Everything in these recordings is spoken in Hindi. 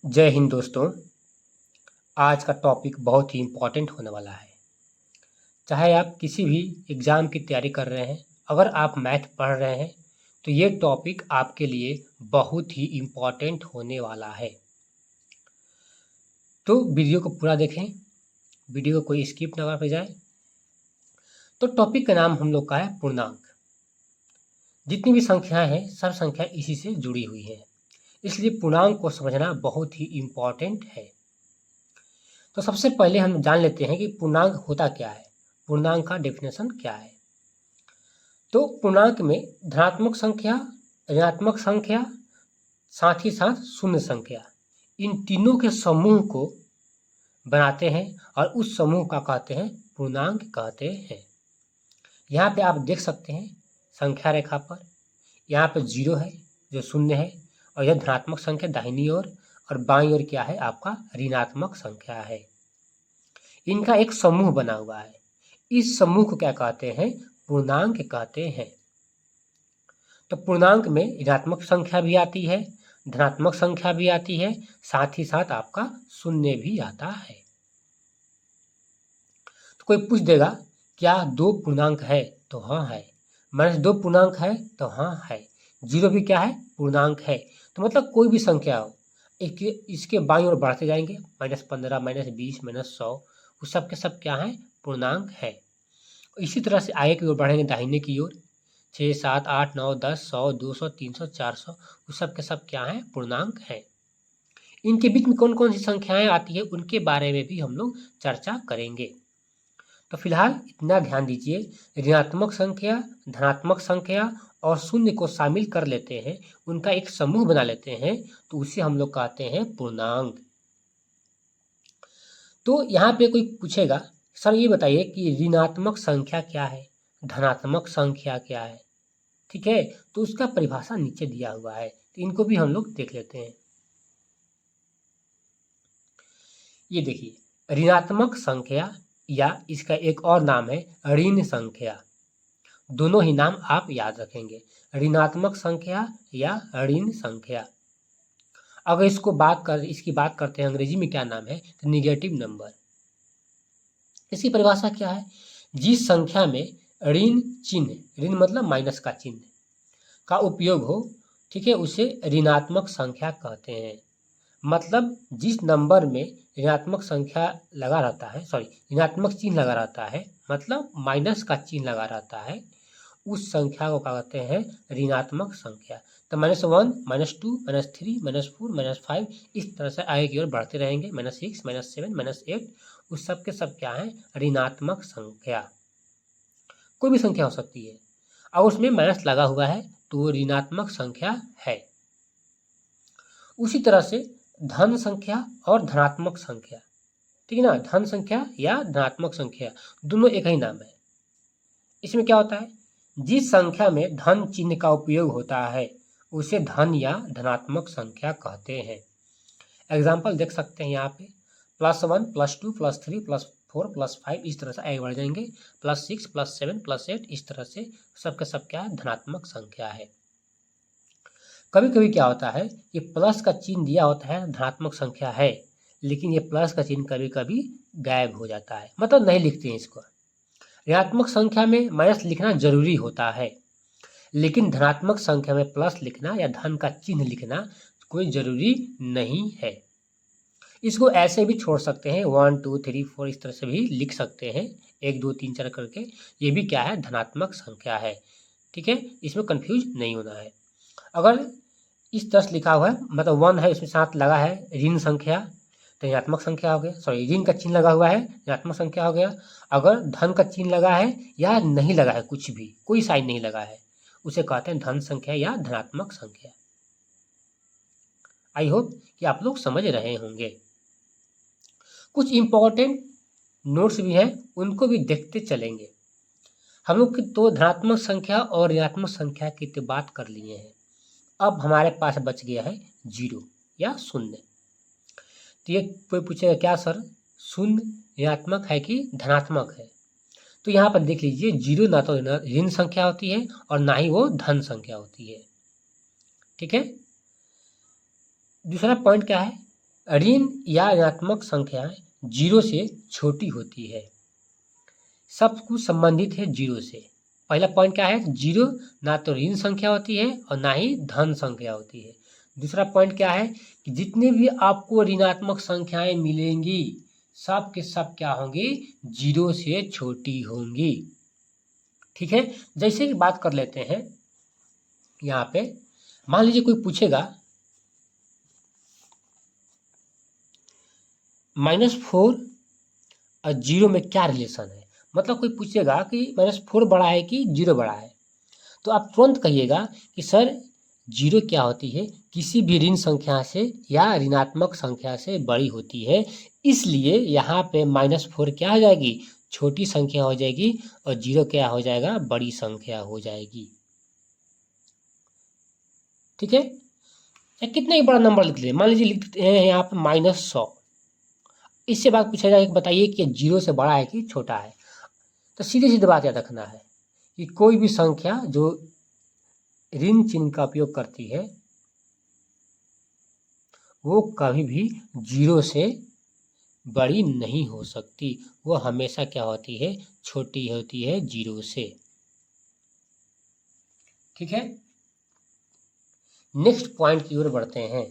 जय हिंद दोस्तों। आज का टॉपिक बहुत ही इम्पोर्टेंट होने वाला है। चाहे आप किसी भी एग्ज़ाम की तैयारी कर रहे हैं, अगर आप मैथ पढ़ रहे हैं तो ये टॉपिक आपके लिए बहुत ही इम्पोर्टेंट होने वाला है। तो वीडियो को पूरा देखें, वीडियो को कोई स्किप ना कर जाए। तो टॉपिक का नाम हम लोग का है पूर्णांक। जितनी भी संख्याएं हैं सब संख्या इसी से जुड़ी हुई हैं, इसलिए पूर्णांक को समझना बहुत ही इम्पोर्टेंट है। तो सबसे पहले हम जान लेते हैं कि पूर्णांक होता क्या है, पूर्णांक का डेफिनेशन क्या है। तो पूर्णांक में धनात्मक संख्या, ऋणात्मक संख्या, साथ ही साथ शून्य संख्या, इन तीनों के समूह को बनाते हैं और उस समूह का कहते हैं पूर्णांक कहते हैं। यहाँ पे आप देख सकते हैं संख्या रेखा पर, यहाँ पे 0 है जो शून्य है, और यह धनात्मक संख्या दाहिनी ओर, और बाईं ओर क्या है आपका ऋणात्मक संख्या है। इनका एक समूह बना हुआ है, इस समूह को क्या कहते हैं, पूर्णांक कहते हैं। तो पूर्णांक में ऋणात्मक संख्या भी आती है, धनात्मक संख्या भी आती है, साथ ही साथ आपका शून्य भी आता है। तो कोई पूछ देगा क्या 2 पूर्णांक है, तो हाँ है। -2 पूर्णांक है, तो हाँ है। 0 भी क्या है, पूर्णांक है। तो मतलब कोई भी संख्या हो, इसके बाईं ओर बढ़ते जाएंगे, -15, -20, -100, वो सब के सब क्या है, पूर्णांक है। इसी तरह से आगे की ओर बढ़ेंगे दाहिने की ओर, 6, 7, 8, 9, 10, 100, 200, 300, 400, वो सब के सब क्या है, पूर्णांक है। इनके बीच में कौन कौन सी संख्याएं आती है उनके बारे में भी हम लोग चर्चा करेंगे। तो फिलहाल इतना ध्यान दीजिए, ऋणात्मक संख्या, धनात्मक संख्या और शून्य को शामिल कर लेते हैं, उनका एक समूह बना लेते हैं, तो उसे हम लोग कहते हैं पूर्णांक। तो यहाँ पे कोई पूछेगा सर ये बताइए कि ऋणात्मक संख्या क्या है, धनात्मक संख्या क्या है, ठीक है। तो उसका परिभाषा नीचे दिया हुआ है, तो इनको भी हम लोग देख लेते हैं। ये देखिए, ऋणात्मक संख्या या इसका एक और नाम है ऋण संख्या, दोनों ही नाम आप याद रखेंगे, ऋणात्मक संख्या या ऋण संख्या। अगर इसकी बात करते हैं अंग्रेजी में क्या नाम है, तो निगेटिव नंबर। इसकी परिभाषा क्या है, जिस संख्या में ऋण चिन्ह, ऋण मतलब माइनस का चिन्ह का उपयोग हो, ठीक है, उसे ऋणात्मक संख्या कहते हैं। मतलब जिस नंबर में ऋणात्मक संख्या लगा रहता है, ऋणात्मक चिन्ह लगा रहता है, मतलब माइनस का चिन्ह लगा रहता है, उस संख्या को कहते हैं ऋणात्मक संख्या। तो -1, -2, -3, -4, -5, इस तरह से आगे की ओर बढ़ते रहेंगे, -6, -7, -8, उस सब के सब क्या है, ऋणात्मक संख्या। कोई भी संख्या हो सकती है, और उसमें माइनस लगा हुआ है तो वो ऋणात्मक संख्या है। उसी तरह से धन संख्या और धनात्मक संख्या, ठीक है ना, धन संख्या या धनात्मक संख्या दोनों एक ही नाम है। इसमें क्या होता है, जिस संख्या में धन चिन्ह का उपयोग होता है उसे धन या धनात्मक संख्या कहते हैं। एग्जाम्पल देख सकते हैं यहाँ पे, +1, +2, +3, +4, +5, इस तरह से आगे बढ़ जाएंगे, +6, +7, +8, इस तरह से सबके सब क्या है, धनात्मक संख्या है। कभी कभी क्या होता है, ये प्लस का चिन्ह दिया होता है, धनात्मक संख्या है, लेकिन ये प्लस का चिन्ह कभी कभी गायब हो जाता है, मतलब नहीं लिखते हैं इसको। ऋणात्मक संख्या में माइनस लिखना जरूरी होता है, लेकिन धनात्मक संख्या में प्लस लिखना या धन का चिन्ह लिखना कोई जरूरी नहीं है। इसको ऐसे भी छोड़ सकते हैं, 1, 2, 3, 4 इस तरह से भी लिख सकते हैं, 1, 2, 3, 4 करके, ये भी क्या है, धनात्मक संख्या है, ठीक है। इसमें कंफ्यूज नहीं होना है। अगर इस तरह से लिखा हुआ है, मतलब 1 है, उसमें साथ लगा है ऋण संख्या, तो ऋणात्मक संख्या हो गया, ऋण का चिन्ह लगा हुआ है, ऋणात्मक संख्या हो गया। अगर धन का चिन्ह लगा है या नहीं लगा है, कुछ भी कोई साइन नहीं लगा है, उसे कहते हैं धन संख्या या धनात्मक संख्या। आई होप कि आप लोग समझ रहे होंगे। कुछ इंपॉर्टेंट नोट्स भी हैं, उनको भी देखते चलेंगे। हम लोग तो धनात्मक संख्या और ऋणात्मक संख्या की तो बात कर लिए हैं। अब हमारे पास बच गया है 0 या शून्य। तो ये कोई पूछेगा क्या सर, शून्य ऋणात्मक है कि धनात्मक है, तो यहाँ पर देख लीजिए, 0 ना तो ऋण संख्या होती है और ना ही वो धन संख्या होती है, ठीक है। दूसरा पॉइंट क्या है, ऋण या ऋणात्मक संख्याएं जीरो से छोटी होती है। सब कुछ संबंधित है जीरो से। पहला पॉइंट क्या है, जीरो ना तो ऋण संख्या होती है और ना ही धन संख्या होती है। दूसरा पॉइंट क्या है कि जितने भी आपको ऋणात्मक संख्याएं मिलेंगी सब के सब क्या होंगी, जीरो से छोटी होंगी। ठीक है, जैसे कि बात कर लेते हैं यहाँ पे, मान लीजिए कोई पूछेगा -4 और जीरो में क्या रिलेशन है। मतलब कोई पूछेगा कि -4 बड़ा है कि जीरो बड़ा है, तो आप तुरंत कहिएगा कि सर जीरो क्या होती है, किसी भी ऋण संख्या से या ऋणात्मक संख्या से बड़ी होती है, इसलिए यहाँ पे -4 क्या हो जाएगी, छोटी संख्या हो जाएगी, और जीरो क्या हो जाएगा, बड़ी संख्या हो जाएगी। ठीक है, या कितना ही बड़ा नंबर लिख लीजिए, मान लीजिए लिखते हैं यहाँ पे -100। इससे बात पूछा जाए कि बताइए कि जीरो से बड़ा है कि छोटा है, तो सीधे सीधे बात याद रखना है कि कोई भी संख्या जो ऋण चिन्ह का उपयोग करती है वो कभी भी जीरो से बड़ी नहीं हो सकती, वो हमेशा क्या होती है, छोटी होती है जीरो से। ठीक है, नेक्स्ट पॉइंट की ओर बढ़ते हैं।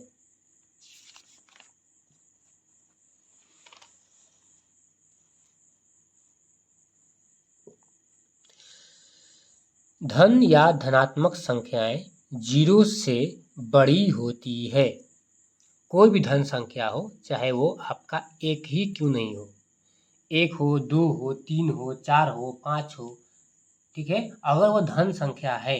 धन या धनात्मक संख्याएं जीरो से बड़ी होती है। कोई भी धन संख्या हो, चाहे वो आपका एक ही क्यों नहीं हो, एक हो, दो हो, तीन हो, चार हो, पाँच हो, ठीक है, अगर वो धन संख्या है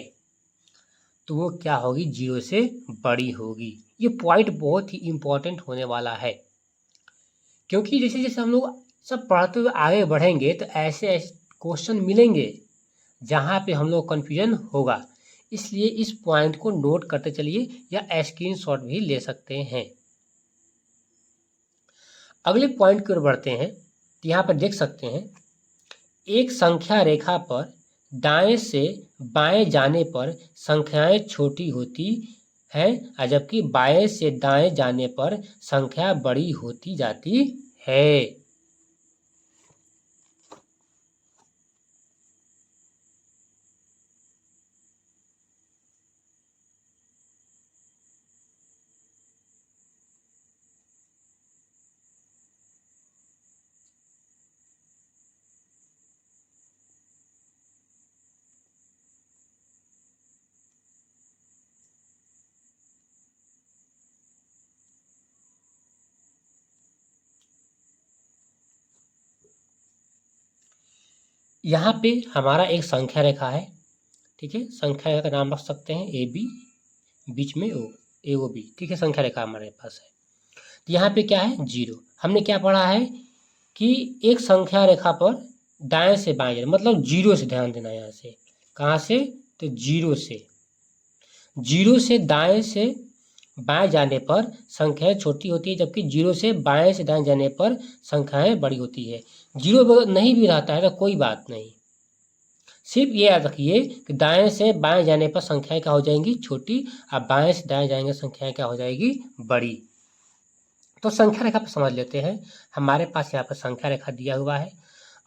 तो वो क्या होगी, जीरो से बड़ी होगी। ये पॉइंट बहुत ही इम्पोर्टेंट होने वाला है, क्योंकि जैसे जैसे हम लोग सब पढ़ते हुए आगे बढ़ेंगे तो ऐसे ऐसे क्वेश्चन मिलेंगे जहाँ पे हम लोग कन्फ्यूजन होगा। इसलिए इस पॉइंट को नोट करते चलिए या स्क्रीनशॉट भी ले सकते हैं। अगले पॉइंट की ओर बढ़ते हैं, तो यहाँ पर देख सकते हैं एक संख्या रेखा पर दाएं से बाएं जाने पर संख्याएं छोटी होती हैं, जबकि बाएं से दाएं जाने पर संख्या बड़ी होती जाती है। यहाँ पे हमारा एक संख्या रेखा है, ठीक है, संख्या रेखा का नाम रख सकते हैं ए बी, बीच में ओ, ए ओ बी, ठीक है, संख्या रेखा हमारे पास है। तो यहाँ पे क्या है, जीरो। हमने क्या पढ़ा है कि एक संख्या रेखा पर दाएं से बाएं जाना, मतलब जीरो से, ध्यान देना यहाँ से, कहाँ से, तो जीरो से, जीरो से दाएं से बाएं जाने पर संख्याएं छोटी होती है, जबकि जीरो से बाएं से दाएं जाने पर संख्याएं बड़ी होती है। जीरो नहीं भी रहता है तो कोई बात नहीं, सिर्फ ये याद रखिए कि दाएं से बाएं जाने पर संख्याएं क्या हो जाएंगी, छोटी, और बाएं से दाएं जाएंगे संख्याएं क्या हो जाएगी, बड़ी। तो संख्या रेखा पर समझ लेते हैं। हमारे पास यहाँ पर संख्या रेखा दिया हुआ है।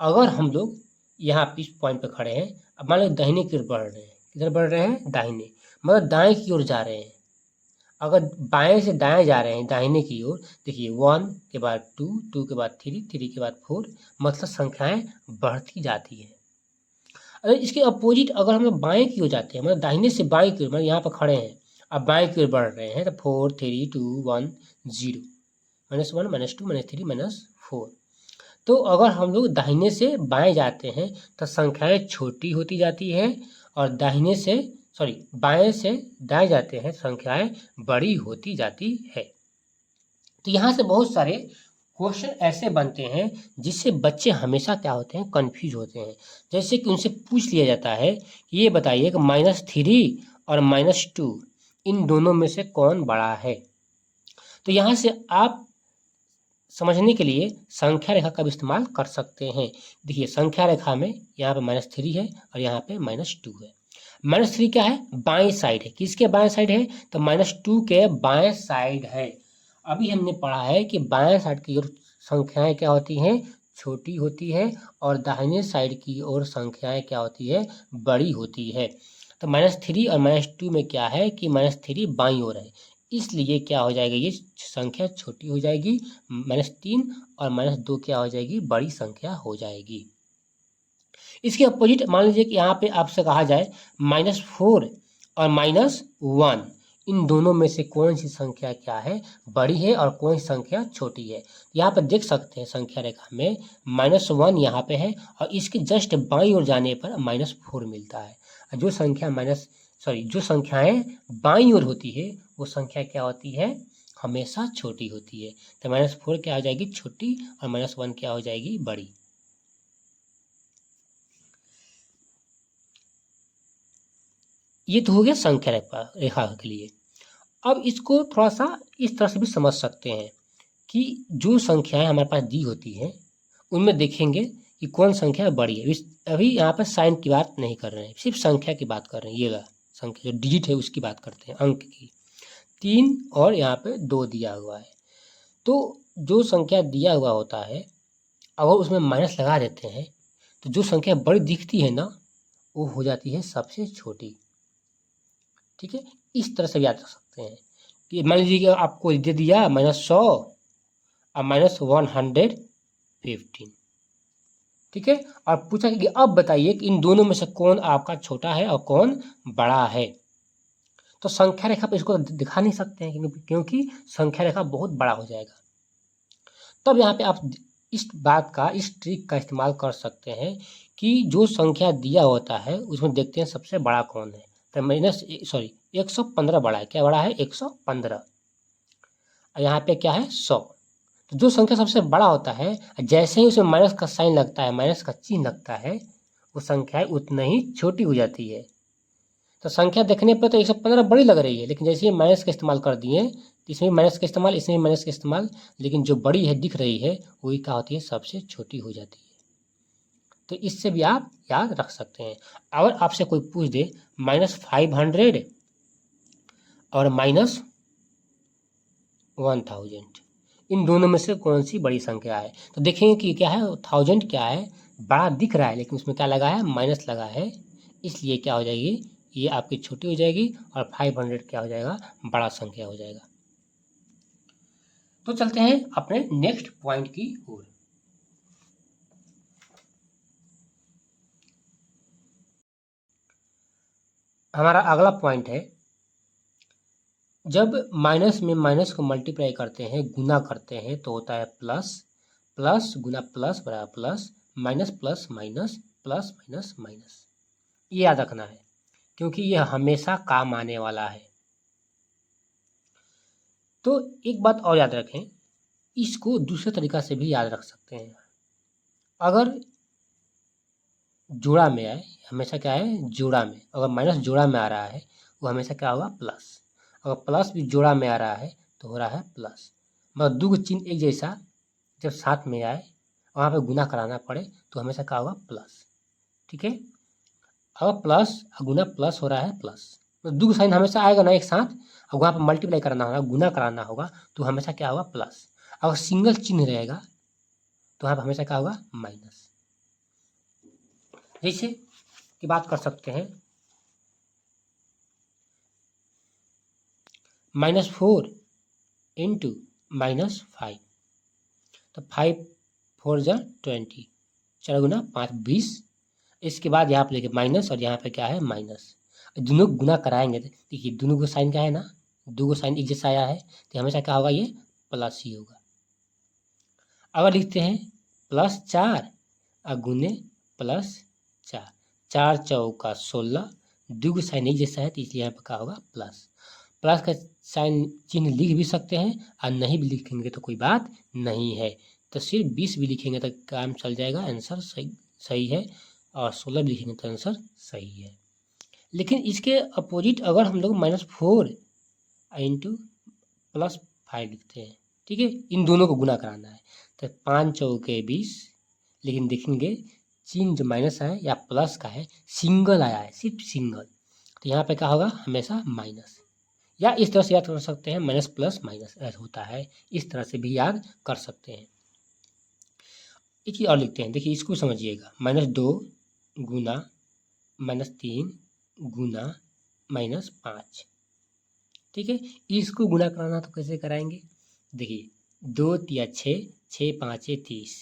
अगर हम लोग यहाँ इस पॉइंट पर खड़े हैं, अब मान लो दाहिने की ओर बढ़ रहे हैं, किधर बढ़ रहे हैं, दाहिने, मतलब दाएं की ओर जा रहे हैं। अगर बाएं से दाएं जा रहे हैं दाहिने की ओर, देखिए 1 के बाद 2, 2 के बाद 3, 3 के बाद 4, मतलब संख्याएं बढ़ती जाती हैं। अगर इसके अपोजिट अगर हम लोग बाएं की ओर जाते हैं, मतलब दाहिने से बाएं की ओर, मतलब यहाँ पर खड़े हैं, अब बाएं की ओर बढ़ रहे हैं, तो 4, 3, 2, 1, 0, -1, -2, -3, -4। तो अगर हम लोग दाहिने से बाएं जाते हैं तो संख्याएं छोटी होती जाती है, और बाएं से दाएं जाते हैं संख्याएं बड़ी होती जाती है। तो यहाँ से बहुत सारे क्वेश्चन ऐसे बनते हैं जिससे बच्चे हमेशा क्या होते हैं, कंफ्यूज होते हैं। जैसे कि उनसे पूछ लिया जाता है कि ये बताइए कि -3 और -2 इन दोनों में से कौन बड़ा है। तो यहाँ से आप समझने के लिए संख्या रेखा का भी इस्तेमाल कर सकते हैं। देखिए संख्या रेखा में यहाँ पे -3 है और यहाँ पे -2 है। -3 क्या है, बाएं साइड है, किसके बाएं साइड है, तो -2 के बाएं साइड है। अभी हमने पढ़ा है कि बाएं साइड की ओर संख्याएं क्या होती हैं, छोटी होती है, और दाहिने साइड की ओर संख्याएं क्या होती है, बड़ी होती है। तो -3 और -2 में क्या है कि -3 बाईं ओर है, इसलिए क्या हो जाएगा, ये संख्या छोटी हो जाएगी। -3 और -2 क्या हो जाएगी, बड़ी संख्या हो जाएगी। इसके अपोजिट मान लीजिए कि यहाँ पे आपसे कहा जाए -4 और -1, इन दोनों में से कौन सी संख्या क्या है, बड़ी है, और कौन सी संख्या छोटी है। यहाँ पर देख सकते हैं संख्या रेखा में -1 यहाँ पे है, और इसके जस्ट बाईं ओर जाने पर -4 मिलता है। जो संख्या जो संख्याएं बाईं ओर होती है वो संख्या क्या होती है, हमेशा छोटी होती है। तो -4 क्या हो जाएगी, छोटी, और -1 क्या हो जाएगी, बड़ी। ये तो हो गया संख्या रेखा के लिए। अब इसको थोड़ा सा इस तरह से भी समझ सकते हैं कि जो संख्याएं हमारे पास दी होती हैं उनमें देखेंगे कि कौन संख्या बड़ी है। अभी यहाँ पर साइन की बात नहीं कर रहे हैं, सिर्फ संख्या की बात कर रहे हैं। ये संख्या जो डिजिट है उसकी बात करते हैं, अंक की। 3 और यहाँ पे 2 दिया हुआ है। तो जो संख्या दिया हुआ होता है अगर उसमें माइनस लगा देते हैं तो जो संख्या बड़ी दिखती है ना वो हो जाती है सबसे छोटी। ठीक है, इस तरह से याद रख सकते हैं कि मान लीजिए कि आपको दे दिया -100 और -115। ठीक है, और पूछा कि अब बताइए कि इन दोनों में से कौन आपका छोटा है और कौन बड़ा है। तो संख्या रेखा पर इसको दिखा नहीं सकते हैं क्योंकि संख्या रेखा बहुत बड़ा हो जाएगा। तब यहाँ पे आप इस बात का, इस ट्रिक का इस्तेमाल कर सकते हैं कि जो संख्या दिया होता है उसमें देखते हैं सबसे बड़ा कौन है। तो 115 बड़ा है। क्या बड़ा है, 115। और यहाँ पे क्या है, 100। तो जो संख्या सबसे बड़ा होता है जैसे ही उसमें माइनस का साइन लगता है, माइनस का चिन्ह लगता है, वो संख्या उतना ही छोटी हो जाती है। तो संख्या देखने पर तो 115 बड़ी लग रही है, लेकिन जैसे ही माइनस का इस्तेमाल कर दिए तो इसमें माइनस का इस्तेमाल, इसमें माइनस का इस्तेमाल, लेकिन जो बड़ी है दिख रही है वही क्या होती है, सबसे छोटी हो जाती है। तो इससे भी आप याद रख सकते हैं। अगर आपसे कोई पूछ दे -500 और -1000, इन दोनों में से कौन सी बड़ी संख्या है, तो देखेंगे कि क्या है, 1000 क्या है, बड़ा दिख रहा है, लेकिन उसमें क्या लगा है, माइनस लगा है, इसलिए क्या हो जाएगी, ये आपकी छोटी हो जाएगी, और 500 क्या हो जाएगा, बड़ा संख्या हो जाएगा। तो चलते हैं अपने नेक्स्ट पॉइंट की ओर। हमारा अगला पॉइंट है, जब माइनस में माइनस को मल्टीप्लाई करते हैं, गुना करते हैं, तो होता है प्लस, प्लस गुना प्लस बराबर plus, minus plus minus, plus minus minus. ये याद रखना है क्योंकि यह हमेशा काम आने वाला है। तो एक बात और याद रखें, इसको दूसरे तरीका से भी याद रख सकते हैं। अगर जोड़ा में आए, हमेशा क्या है, जोड़ा में, अगर माइनस जोड़ा में आ रहा है वो हमेशा क्या होगा, प्लस। अगर प्लस भी जोड़ा में आ रहा है तो हो रहा है प्लस। मतलब दो चिन्ह एक जैसा जब साथ में आए, वहाँ पे गुना कराना पड़े तो हमेशा क्या होगा, प्लस। ठीक है, अगर प्लस गुना प्लस हो रहा है, प्लस, तो दो साइन हमेशा आएगा ना एक साथ, और वहाँ पर मल्टीप्लाई कराना होगा, गुना कराना होगा, तो हमेशा क्या होगा, प्लस। अगर सिंगल चिन्ह रहेगा तो वहाँ पर हमेशा क्या होगा, माइनस। जैसे की बात कर सकते हैं, -4 इंटू -5, तो 5 4 जा 20, 4 गुना 5 20। इसके बाद यहाँ पे देखिए माइनस, और यहाँ पे क्या है, माइनस। दोनों गुना कराएंगे तो देखिए दोनों को साइन क्या है ना, दो को साइन एक जैसा आया है, तो हमेशा क्या होगा, ये प्लस ही होगा। अगर लिखते हैं +4 और गुने +4, 4 चौका 16, दो को साइन एक जैसा है तो इसलिए यहाँ पे क्या होगा, प्लस। प्लस का साइन चिन्ह लिख भी सकते हैं और नहीं भी लिखेंगे तो कोई बात नहीं है। तो सिर्फ 20 भी लिखेंगे तो काम चल जाएगा, आंसर सही है, और 16 भी लिखेंगे तो आंसर सही है। लेकिन इसके अपोजिट अगर हम लोग -4 इंटू +5 लिखते हैं, ठीक है, इन दोनों को गुना कराना है, तो 5 चौके 20, लेकिन देखेंगे चिन्ह जो माइनस है या प्लस का है, सिंगल आया है, सिर्फ सिंगल, तो यहाँ पे क्या होगा, हमेशा माइनस। या इस तरह से याद कर सकते हैं, माइनस प्लस माइनस होता है, इस तरह से भी याद कर सकते हैं। एक चीज़ और लिखते हैं, देखिए इसको समझिएगा, -2 गुना -3 गुना -5, ठीक है। इसको गुना कराना तो कैसे कराएंगे, देखिए 2 तिया 6, 6 5 30,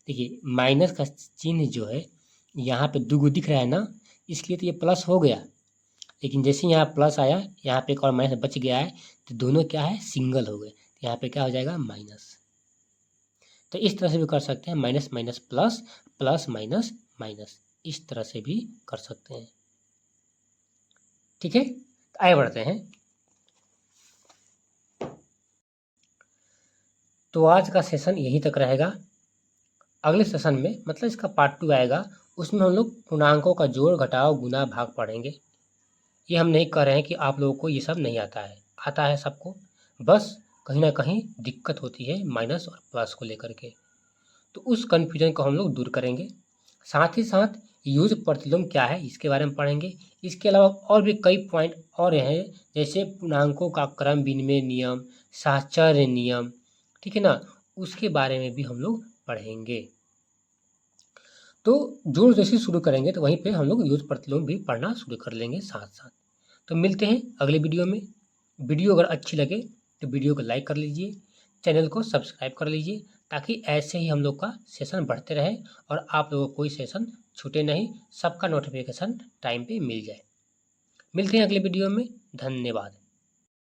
देखिए माइनस का चिन्ह जो है यहाँ पे दुगो दिख रहा है ना, इसलिए तो ये प्लस हो गया, लेकिन जैसे यहाँ प्लस आया, यहाँ पे एक और माइनस बच गया है, तो दोनों क्या है, सिंगल हो गए, तो यहाँ पे क्या हो जाएगा, माइनस। तो इस तरह से भी कर सकते हैं, minus minus plus, plus minus minus, इस तरह से भी कर सकते हैं, ठीक है। तो आगे बढ़ते हैं। तो आज का सेशन यहीं तक रहेगा। अगले सेशन में, मतलब इसका पार्ट 2 आएगा, उसमें हम लोग पूर्णांकों का जोड़ घटाव गुना भाग पढ़ेंगे। ये हम नहीं कह रहे हैं कि आप लोगों को ये सब नहीं आता है, आता है सबको, बस कहीं ना कहीं दिक्कत होती है माइनस और प्लस को लेकर के, तो उस कन्फ्यूजन को हम लोग दूर करेंगे। साथ ही साथ यूज प्रतिलोम क्या है इसके बारे में पढ़ेंगे। इसके अलावा और भी कई पॉइंट और हैं, जैसे पूर्णांकों का क्रम विनिमय नियम, साहचर्य नियम, ठीक है ना, उसके बारे में भी हम लोग पढ़ेंगे। तो जोड़ जैसे शुरू करेंगे तो वहीं पे हम लोग यूज प्रतिलोम भी पढ़ना शुरू कर लेंगे साथ साथ। तो मिलते हैं अगले वीडियो में। वीडियो अगर अच्छी लगे तो वीडियो को लाइक कर लीजिए, चैनल को सब्सक्राइब कर लीजिए, ताकि ऐसे ही हम लोग का सेशन बढ़ते रहे और आप लोगों को कोई सेशन छूटे नहीं, सबका नोटिफिकेशन टाइम पे मिल जाए। मिलते हैं अगले वीडियो में, धन्यवाद।